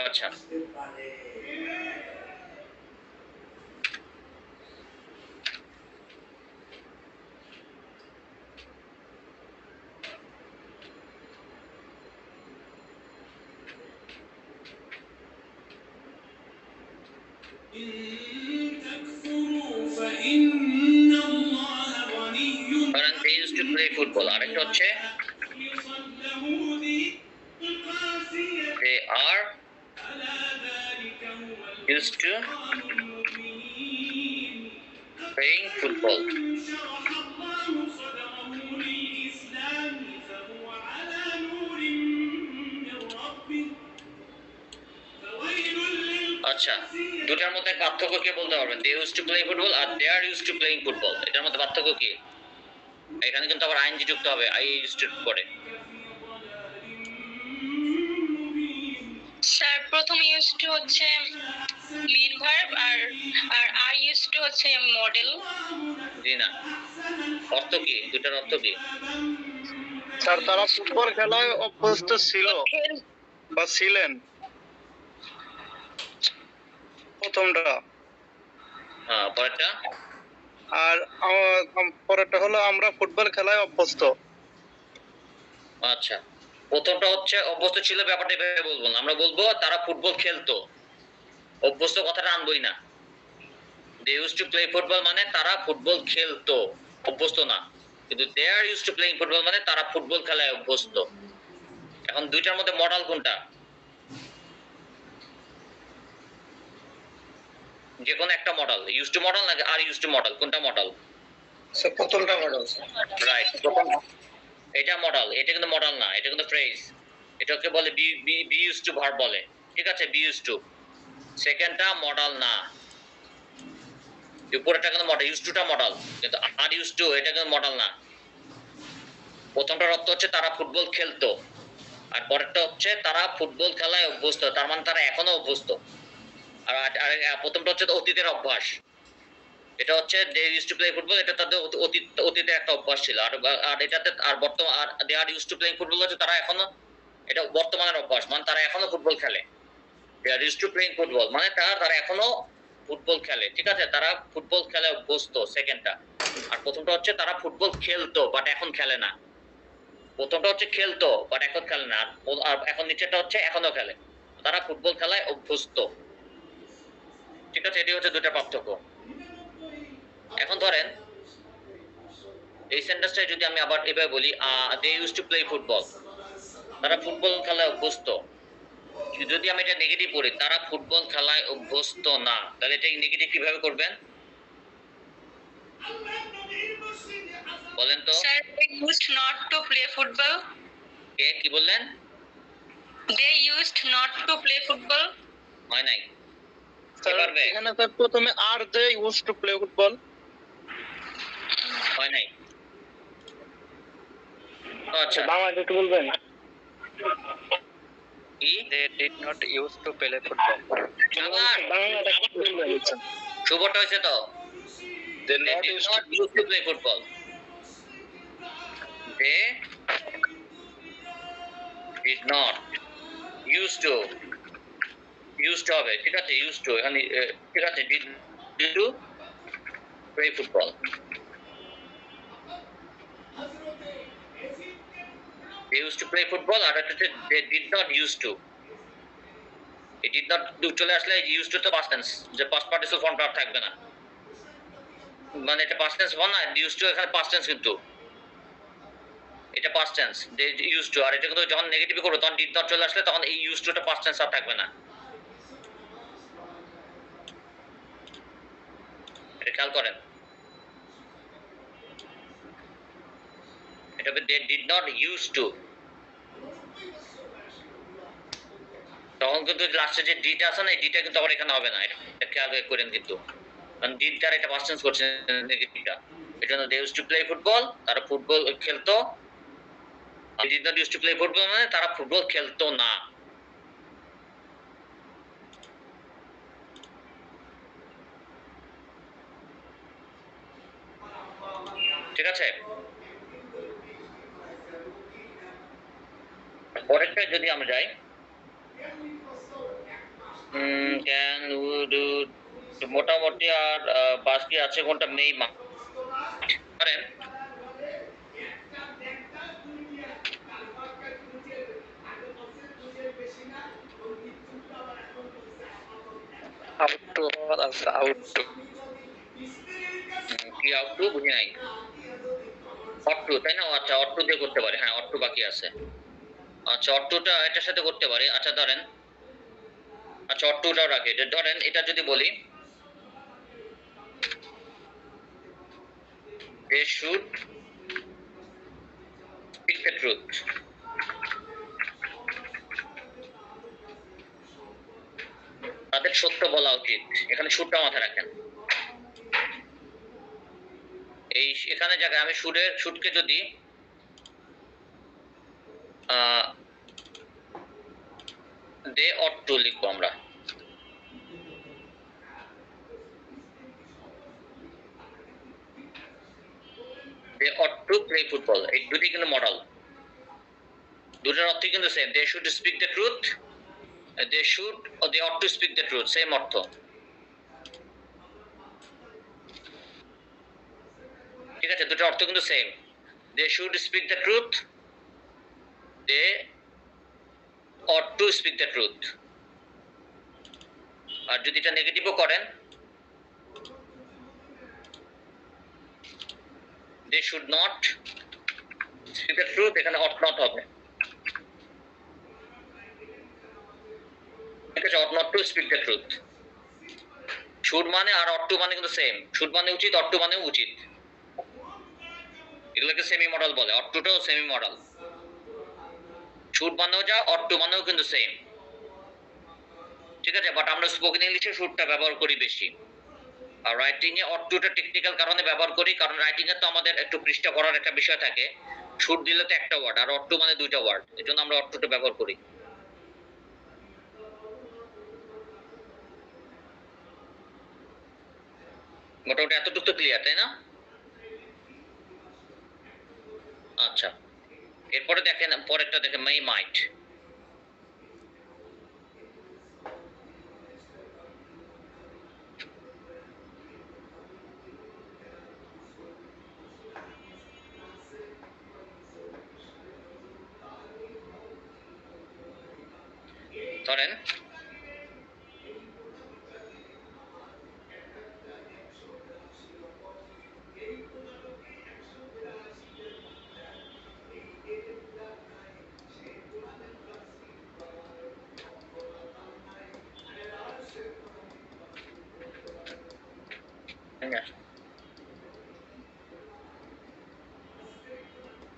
S1: আচ্ছা they used to play football, আরেকটা হচ্ছে they are used to playing football. আচ্ছা, দুটার মধ্যে পার্থক্য কে বলতে পারবেন? They use to play football আর they are use to playing football, এটার মধ্যে পার্থক্য কি? এখানে কিন্তু আবার আইনজি যুক্ত হবে, আই ইউজ টু পরে।
S4: স্যার প্রথম ইউজ টু হচ্ছে মেইন ভার্ব আর আর আর ইউজ টু হচ্ছে মডেল।
S1: জি না, অর্থ কি? দুটার অর্থ কি?
S5: স্যার তারা ফুটবল খেলায় অভ্যস্ত ছিল বা ছিলেন, প্রথমটা।
S1: হ্যাঁ, পরেরটা?
S5: আর পরেরটা হলো আমরা ফুটবল খেলায় অভ্যস্ত।
S1: আচ্ছা, প্রথমটা হচ্ছে অভ্যস্ত ছিল, ব্যাপারটা এভাবে বলবো না, আমরা বলবো তারা ফুটবল খেলতো। অভ্যস্ত কথাটা আনবই না। They use to play football মানে তারা ফুটবল খেলতো, অভ্যস্ত না। কিন্তু they are use to playing football মানে তারা ফুটবল খেলায় অভ্যস্ত। এখন দুইটার মধ্যে মডেল কোনটা? যে কোনো একটা মডেল, ইউজ টু মডেল নাকি আর ইউজ টু মডেল, কোনটা মডেল?
S6: স্যার প্রথমটা মডেল।
S1: রাইট, এটা মডেল, এটা কিন্তু মডেল না, এটা কিন্তু ফ্রেজ। এটাকে বলে বি ইউজ টু ভার্ব বলে, ঠিক আছে? Be used to. সেকেন্ডটা মডেল না, উপরেরটা কিন্তু মডেল, ইউজ টুটা মডেল, কিন্তু আর ইউজ টু এটা কিন্তু মডেল না। প্রথমটার অর্থ হচ্ছে তারা ফুটবল খেলতো, আর পরেরটা হচ্ছে তারা ফুটবল খেলায় অভ্যস্ত, তার মানে তারা এখনো অভ্যস্ত। আর প্রথমটা হচ্ছে অতীতের অভ্যাস, এটা হচ্ছে they use to play football, এটা তাদের অতীতে একটা অভ্যাস ছিল। আর এটাতে আর বর্তমান আর they are use to playing football হচ্ছে তারা এখনো, এটা বর্তমানের অভ্যাস, মানে তারা এখনো ফুটবল খেলে। দে are use to playing football মানে তারা এখনো ফুটবল খেলে, ঠিক আছে? তারা ফুটবল খেলে অভ্যস্ত, সেকেন্ডটা। আর প্রথমটা হচ্ছে তারা ফুটবল খেলতো বাট এখন খেলে না। প্রথমটা হচ্ছে খেলতো বাট এখন খেলে না, আর এখন নিচেরটা হচ্ছে এখনো খেলে। তারা ফুটবল খেলায় অভ্যস্ত, ঠিক আছে? এটি হচ্ছে দুটা পার্থক্য। এখন ধরেন এই সেন্টেন্সটা যদি আমি আবার এভাবে বলি, they use to play football, তারা ফুটবল খেলায় অভ্যস্ত। যদি আমি এটা নেগেটিভ করি, তারা ফুটবল খেলায় অভ্যস্ত না, তাহলে এটা নেগেটিভ কিভাবে করবেন বলেন তো?
S4: Sir they used not to play football.
S1: কে কি বললেন?
S4: They used not to play football.
S1: হয় নাই।
S5: স্যার
S1: পারবে?
S5: এখানে স্যার প্রথমে আর they use to play football
S1: হয় নাই। আচ্ছা,
S3: বাংলাতে একটু বলবেন?
S1: কি?
S5: They did not use to play football.
S3: বাংলাটা একটু বলবেন?
S1: শুভটা হয়েছে তো?
S2: They
S1: They
S2: not
S1: did
S2: used
S1: not
S2: to
S1: used to play football. They did not used to হবে, ঠিক আছে? used to এখানে ঠিক আছে, did to play football. They used to play football আর এটা they did not used to। এই did not চলে আসলে used to তো past tense, যে past participle form টা থাকবে না, মানে এটা past tense হয় না, used to এখানে past tense, কিন্তু এটা past tense they used to। আর এটা কিন্তু যখন নেগেটিভ করব তখন did not চলে আসলে তখন এই used to টা past tense আর থাকবে না, এটা খেয়াল করেন। এটা they did not used to, তখন কিন্তু লাস্টে যে ডিটা আছে না, এই ডিটা কিন্তু আবার এখানে হবে না, এটা খেয়াল করেন কিন্তু, কারণ ডিটা এটা past tense করছে নেগেটিভটা। এজন্য they used to play football, তারা ফুটবল খেলতো। They did not used to play football মানে তারা ফুটবল খেলতো না। ঠিক আছে? পরেরটা যদি আমরা যাই, ক্যান উড, মোটামুটি আর বাকি আছে কোনটা নেই করেন।
S5: আউট টু আছে, আউট টু
S1: কি আউট টু বুঝি নাই? অট টু, তাই না? আচ্ছা, অট টু দিয়ে করতে পারি, হ্যাঁ অট টু বাকি আছে। আচ্ছা, অট টুটা এটার সাথে করতে পারি। আচ্ছা ধরেন, আচ্ছা অট টুটাও রাখি, ধরেন এটা যদি বলি they should speak the truth. তাদের সত্য বলা উচিত। এখানে শুটটা মাথায় রাখেন। এই এখানে জায়গায় আমি শুটকে যদি they ought to লিখবো আমরা। they ought to play football, এই দুটি কিন্তু মডেল, দুটার অর্থই কিন্তু same. they should speak the truth, they should or they ought to speak the truth, same অর্থ। ঠিক আছে, দুটার অর্থ কিন্তু same. they should speak the truth, they ought to speak the truth। আর যদি এটা নেগেটিভও করেন, they should not speak the truth, এখানে ought not হবে। ঠিক আছে, ought not to speak the truth। should মানে আর ought to মানে কিন্তু সেম। should মানে উচিত, ought to মানে উচিত, এগুলোকে সেমি মডেল বলে। ought to টাও সেমি মডেল। should মানেও যা, ought to মানেও কিন্তু সেম। ঠিক আছে, বাট আমরা স্পোকেন ইংলিশে শুডটা ব্যবহার করি বেশি, আর রাইটিং এ ought to টা টেকনিক্যাল কারণে ব্যবহার করি, কারণ রাইটিং এ তো আমাদের একটু পৃষ্ঠা পড়ার একটা বিষয় থাকে। শুড দিলে তো একটা ওয়ার্ড, আর ought to মানে দুইটা ওয়ার্ড, এজন্য আমরা ought to টা ব্যবহার করি। মোটামুটি এতটুকু তো ক্লিয়ার, তাই না? আচ্ছা, এরপরে দেখেন, পরেরটা দেখেন, may might। ধরেন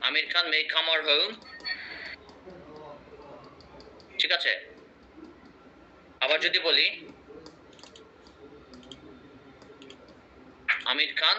S1: Aamir Khan may come our home। ঠিক আছে, আবার যদি বলি আমির খান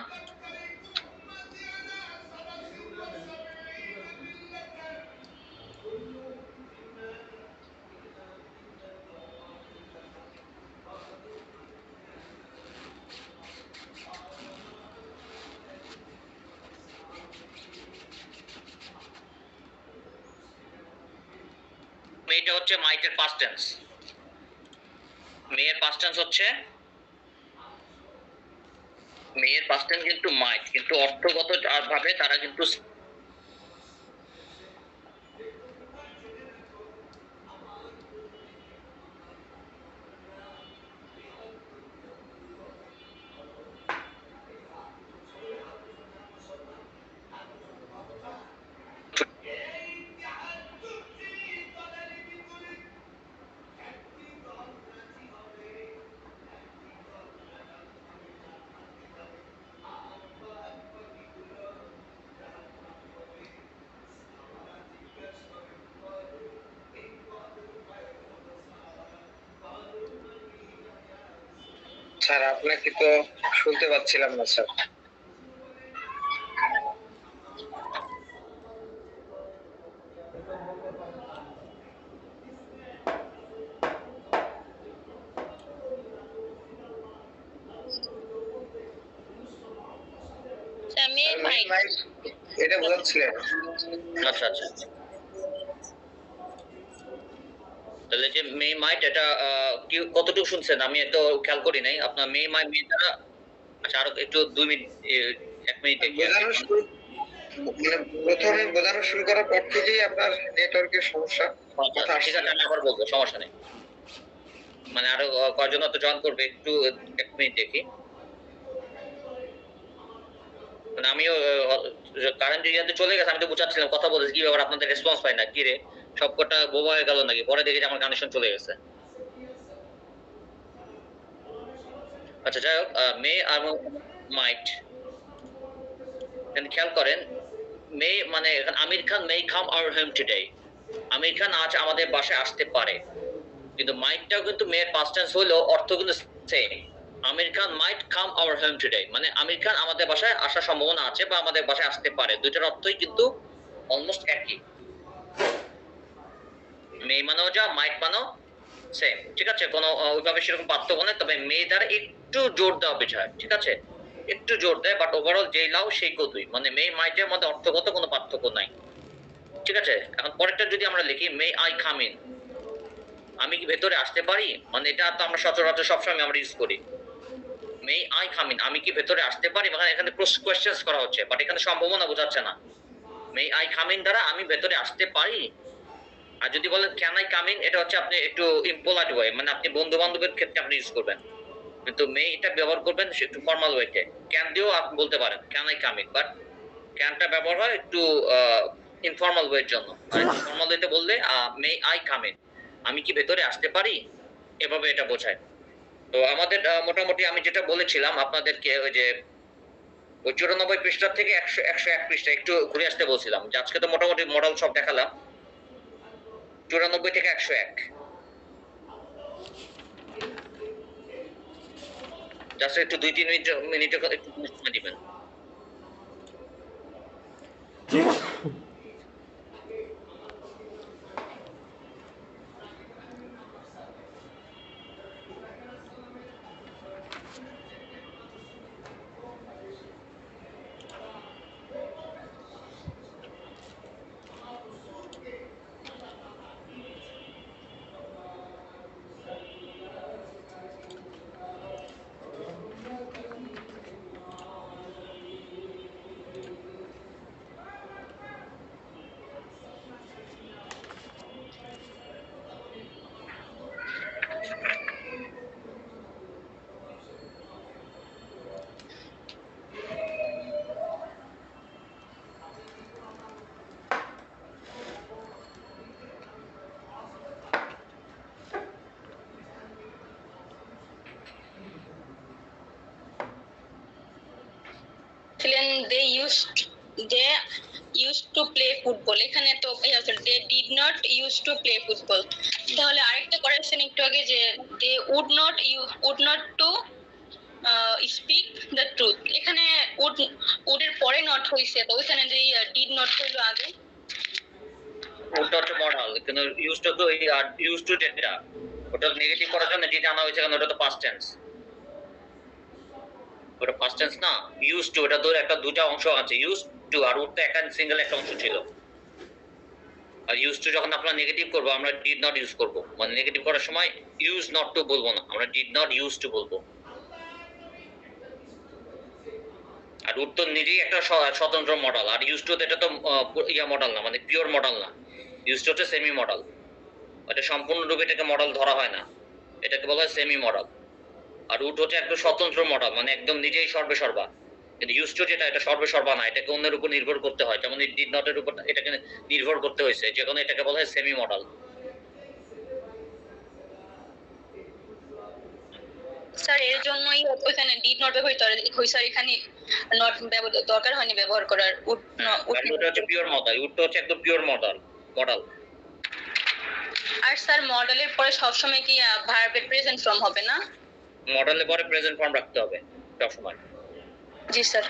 S1: মেয়েটা হচ্ছে মাইটের পাস্ট টেন্স। মেয়ের পাস্ট টেন্স হচ্ছে, মেয়ের পাস্ট টেন্স কিন্তু মাইট, কিন্তু অর্থগত ভাবে তারা কিন্তু
S6: স্যার আপনাকে তো শুনতে পাচ্ছিলাম না স্যার। এটা বোঝাচ্ছিলেন?
S1: আচ্ছা আচ্ছা, তাহলে যে মে মাইট, এটা কতটুকু শুনছেন? আমি এত খেয়াল করি নাই। আপনার মে মাইট মেয়েটা, আচ্ছা আরো একটু 2 মিনিট 1 মিনিট
S6: বোঝানো শুরু, মানে প্রথমে বোঝানো শুরু করার পর থেকেই আপনার নেটওয়ার্কের সমস্যা।
S1: ঠিক আছে, আমি আবার বলবো, সমস্যা নেই। মানে আরো কয়জন তো জয়েন করবে, একটু 1 মিনিট দেখি। মানে আমিও কারেন্ট এরিয়াতে চলে গেছে, আমি তো বুঝাচ্ছিলাম, কথা বলতেছি, কি ব্যাপার আপনাদের রেসপন্স পাই না, কি রে সবকটা বোবা হয়ে গেল নাকি? পরে দেখি যে আমার কানেকশন চলে গেছে। আচ্ছা যাই হোক, মে আর মাইট এখানে খেয়াল করেন মে মানে আমির খান মে কাম our home today, Aamir Khan আজ আমাদের বাসায় আসতে পারে, কিন্তু মাইটটাও কিন্তু মেয়ের পাস্ট টেন্স হলেও অর্থ কিন্তু same. Aamir Khan might come our home today মানে আমির খান আমাদের বাসায় আসার সম্ভাবনা আছে বা আমাদের বাসায় আসতে পারে, দুইটার অর্থই কিন্তু অলমোস্ট একই। মে মানেও যা মাইট মানেও সেম, ঠিক আছে, কোনো ওইভাবে সেরকম পার্থক্য নেই, তবে মে দ্বারা একটু জোর দেওয়া বিষয়, ঠিক আছে, একটু জোর দেয়, বাট ওভারঅল যেই লাও সেই কতুই, মানে মে মাইটের মধ্যে অর্থগত কোনো পার্থক্য নাই, ঠিক আছে। এখন পরেরটা যদি আমরা লিখি মে আই কাম ইন, আমি কি ভেতরে আসতে পারি, মানে এটা তো আমরা সচরাচর সবসময় আমরা ইউজ করি। মে আই কাম ইন, আমি কি ভেতরে আসতে পারি, মানে এখানে কোয়েশ্চেনস করা হচ্ছে, বাট এখানে সম্ভাবনা বোঝাচ্ছে না। মে আই কাম ইন দ্বারা আমি ভেতরে আসতে পারি। আর যদি বলেন ক্যান আই কাম ইন, এটা হচ্ছে আপনি একটু ইম্পোলাইট ওয়ে, মানে আপনি বন্ধু বান্ধবের ক্ষেত্রে আপনি ইউজ করবেন, কিন্তু মে এটা ব্যবহার করবেন একটু ফর্মাল ওয়েতে। ক্যান দিয়েও আপনি বলতে পারেন can I come in, but ক্যানটা ব্যবহার হয় একটু ইনফর্মাল ওয়ের জন্য, আর ফর্মাল ওয়েতে বললে মে আই কাম ইন, আমি কি ভেতরে আসতে পারি, এভাবে এটা বোঝায়। তো আমাদের মোটামুটি আমি যেটা বলেছিলাম আপনাদেরকে ওই যে ওই 94 পৃষ্ঠা থেকে 101 পৃষ্ঠা একটু ঘুরে আসতে বলছিলাম, যে আজকে তো মোটামুটি মডেল সব দেখালাম, 94 থেকে 101 জাস্ট একটু 2-3 মিনিট একটু সময় দিবেন।
S4: they used to play football, এখানে তো they did not used to play football। তাহলে আরেকটা করেছেন একটু আগে যে they would not to speak the truth, এখানে would এর পরে নট হইছে, তো ওখানে যে did not হইলো আগে,
S1: ওটা হচ্ছে মডেল, কিন্তু ইউজ টু ইউজ টু যেটা ওটা নেগেটিভ করার জন্য যেটা আনা হয়েছে, কারণ ওটা তো পাস্ট টেন্স, ওটা পাস্ট টেন্স না। ইউজ টু এটা তো একটা দুটো অংশ আছে, ইউজ টু আর ওটা একটা সিঙ্গেল একটা অংশ ছিল। আর ইউজ টু যখন আমরা নেগেটিভ করব আমরা ডিড নট ইউজ করব, মানে নেগেটিভ করার সময় ইউজ নট টু বলবো না, আমরা ডিড নট ইউজ টু বলবো। আর উড তো নিজেই একটা স্বতন্ত্র মডেল, আর ইউজ টু এটা তো মডেল না, মানে পিওর মডেল না, ইউজ টু হচ্ছে সেমি মডেল, এটা সম্পূর্ণরূপে এটাকে মডেল ধরা হয় না, এটাকে বলা হয় সেমি মডেল। আর উড হচ্ছে একটা স্বতন্ত্র মডেল, মানে একদম নিজেই সর্বে-সর্বা, কিন্তু ইউজ টু যেটা এটা সর্বে-সর্বা না, এটাকে অন্যের উপর নির্ভর করতে হয়, যেমন এই ডিড নটের উপর এটাকে নির্ভর করতে হয়েছে, যেখানে এটাকে বলা হয় সেমি মডেল।
S4: স্যার এর জন্যই ওখানে ডিড নট ব্যবহার হইছে, এখানে নট দরকার হয়নি ব্যবহার করার।
S1: উড হচ্ছে পিওর মডেল, উড হচ্ছে একদম পিওর মডেল।
S4: আর স্যার মডেলের পরে সবসময় কি ভার্বের প্রেজেন্ট ফর্ম হবে না?
S1: মডেলের পরে প্রেজেন্ট ফর্ম রাখতে হবে সবসময়।
S4: জি স্যার।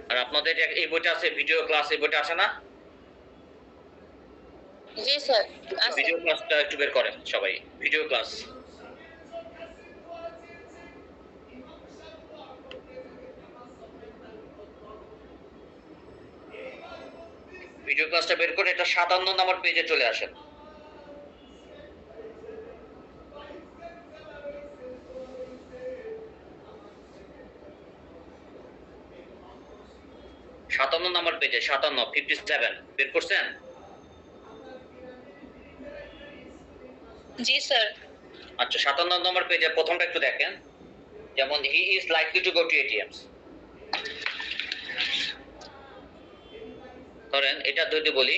S1: আর আপনাদের এই বইটা আছে ভিডিও ক্লাস, এই বইটা আসে না?
S4: জি স্যার।
S1: ভিডিও ক্লাসটা একটু বের করেন সবাই, ভিডিও ক্লাস। ভিডিও ক্লাসটা বের করে এটা 57 নম্বর পেজে চলে আসেন। সাতান্ন নম্বর পেজে 57 বের করছেন?
S4: জি স্যার।
S1: আচ্ছা 57 নম্বর পেজে প্রথমটা একটু দেখেন, যেমন he is likely to go to ATMs, ধরেন এটা যদি বলি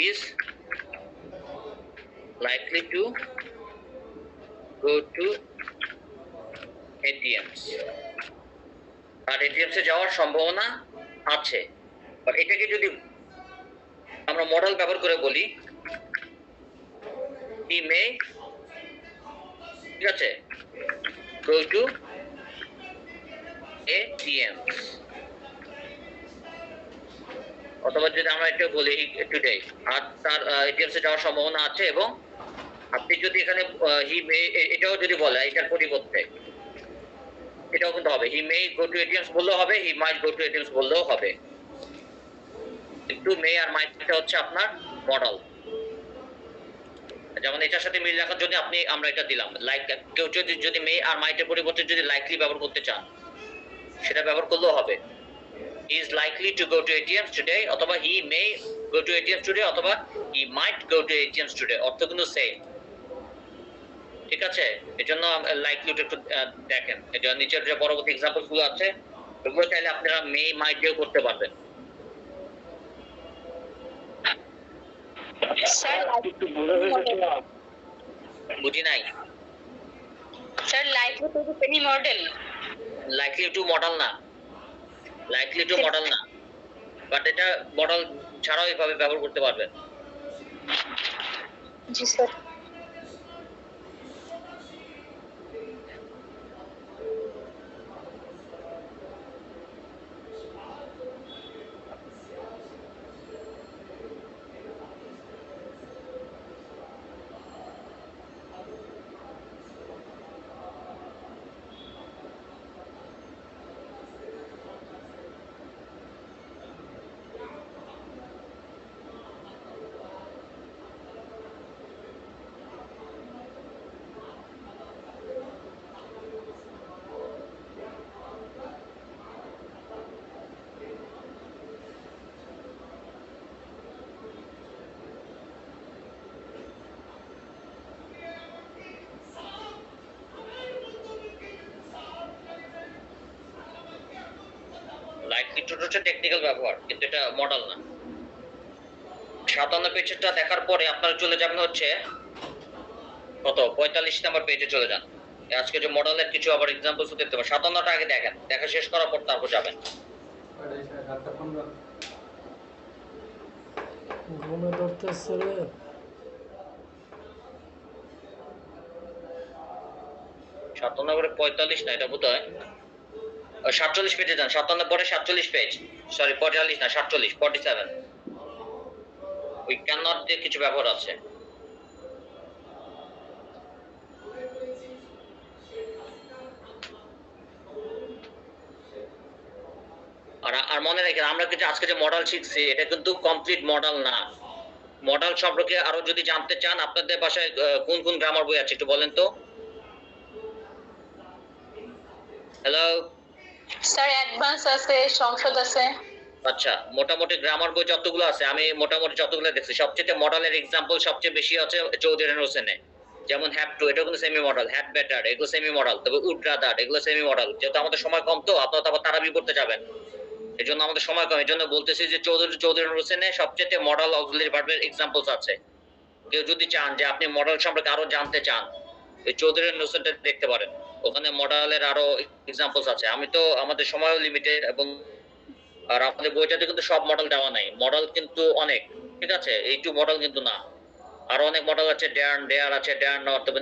S1: is likely to go to ATMs R ATMs এ যাওয়ার সম্ভাবনা আছে। আর এটাকে যদি আমরা মডেল ব্যবহার করে বলি he may, ঠিক আছে, go to ATMs, অথবা যদি আমরা এটা বলি টুডে আর তার ATMs এ যাওয়ার সম্ভাবনা আছে। এবং আপনি যদি এখানে হি মে এটাও যদি বলে এটার পরিবর্তে এটাও কিন্তু হবে, হি মে গো টু ATMs বললেও হবে, হি মাইট গো টু ATMs বললেও হবে। কিন্তু মে আর মাইটটা হচ্ছে আপনার মডেল। যেমন এটার সাথে মিল রাখার জন্য আমরা এটা দিলাম, লাইক কেউ যদি মে আর মাইটের পরিবর্তে যদি লাইকলি ব্যবহার করতে চান সেটা ব্যবহার করলেও হবে। He is likely to go to ATMs today, অথবা হি মে গো টু ATMs টুডে, অথবা হি মাইট গো টু ATMs টুডে, অর্থ কিন্তু সেম। ঠিক আছে, এজন্য লাইকলি একটু দেখেন, এটা নিচের যে পরবর্তী এক্সাম্পল গুলো আছে ওগুলো চাইলে আপনারা মে মাইট দিয়েও করতে পারবেন।
S4: স্যার
S1: বুঝি নাই
S4: sir likely to any model,
S1: likely to model না, লাইকলি টু মডেল না, বাট এটা মডেল ছাড়াও এইভাবে ব্যবহার করতে পারবেন।
S4: জি স্যার।
S1: লাইকলি টু হচ্ছে টেকনিক্যাল ব্যবহার, কিন্তু এটা মডেল না। 57 পেজটা দেখার পরে আপনারা চলে যাবেন হচ্ছে কত 45 নম্বর পেজে চলে যান। আজকে যে মডেলের কিছু আবার এক্সাম্পলস দেখতে পাবেন। 57টা আগে দেখেন, দেখা শেষ করার পর তারপর যাবেন।
S8: ঘুমে ধরতেছে রে।
S1: 57 করে 45 না, এটা বোধহয় 47 পেজে যান। 57 পরে 47 পেজ, সরি 45 না 47, 47 উই ক্যান নট দিয়ে কিছু ব্যবহার আছে। আর মনে রাখেন আমরা কিন্তু আজকে যে মডেল শিখছি এটা কিন্তু কমপ্লিট মডেল না। মডেল সম্পর্কে আরো যদি জানতে চান আপনাদের বাসায় কোন কোন গ্রামার বই আছে একটু বলেন তো। হ্যালো
S4: স্যার অ্যাডভান্স আছে, সংসদ আছে।
S1: আচ্ছা, মোটামুটি গ্রামার বই যতগুলো আছে আমি মোটামুটি যতগুলো দেখছি সবচেয়ে মডেলের এক্সাম্পল সবচেয়ে বেশি আছে চৌধুরী হোসেনে। যেমন হ্যাভ টু, এটা কিন্তু সেমি মডেল, হ্যাড বেটার এগুলো সেমি মডেল, তবে উড রাদার এগুলো সেমি মডেল। যেহেতু আমাদের সময় কম তো আপনারা তারপর তারাবি করতে যাবেন, এই জন্য আমাদের সময় কম, এই জন্য বলতেছি যে চৌধুরী হোসেনে সবচেয়ে মডেল অক্সিলারি ভার্বের এক্সাম্পলস আছে। কেউ যদি চান যে আপনি মডেল সম্পর্কে আরো জানতে চান এই চৌধুরী হোসেনটা দেখতে পারেন, ওখানে মডেলের আরো এক্সাম্পলস আছে। আমি তো আমাদের সময়ও লিমিটেড, এবং আর আপনাদের বইটাতে কিন্তু সব মডেল দেওয়া নাই, মডেল কিন্তু অনেক, ঠিক আছে, এইটু মডেল কিন্তু না, আরো অনেক মডেল আছে। ডেয়ার আছে, ডেয়ার নট, তবে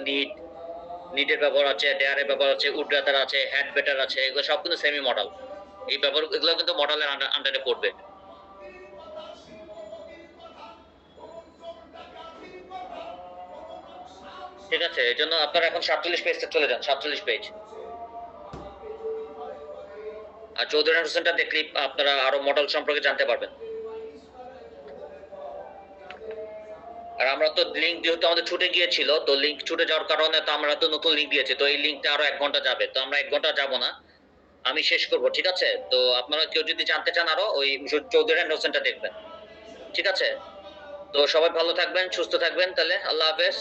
S1: নিডের ব্যবহার আছে, ডেয়ারের ব্যবহার আছে, উড রাদার আছে, হ্যাড বেটার আছে, এগুলো সব কিন্তু সেমি মডেল। এই ব্যবহার এগুলো কিন্তু মডেলের আন্ডারে পড়বে। ঠিক আছে, এই জন্য আপনারা এখন 47 পেজে চলে যান, 47 পেজ। আর চৌধুরী হোসেনটা দেখলে আপনারা আরো মডেল সম্পর্কে জানতে পারবেন। আর আমরা তো লিংক যেহেতু আমাদের ছুটে গিয়েছিল, তো লিংক ছুটে যাওয়ার কারণে তো আমরা তো নতুন লিংক দিয়েছি, তো এই লিংকটা আরো 1 ঘন্টা যাবে, তো আমরা 1 ঘন্টা যাব না, আমি শেষ করব। ঠিক আছে, তো আপনারা কেউ যদি জানতে চান আরো ওই চৌধুরী হোসেনটা দেখবেন। ঠিক আছে, তো সবাই ভালো থাকবেন, সুস্থ থাকবেন, তাহলে আল্লাহ হাফেজ।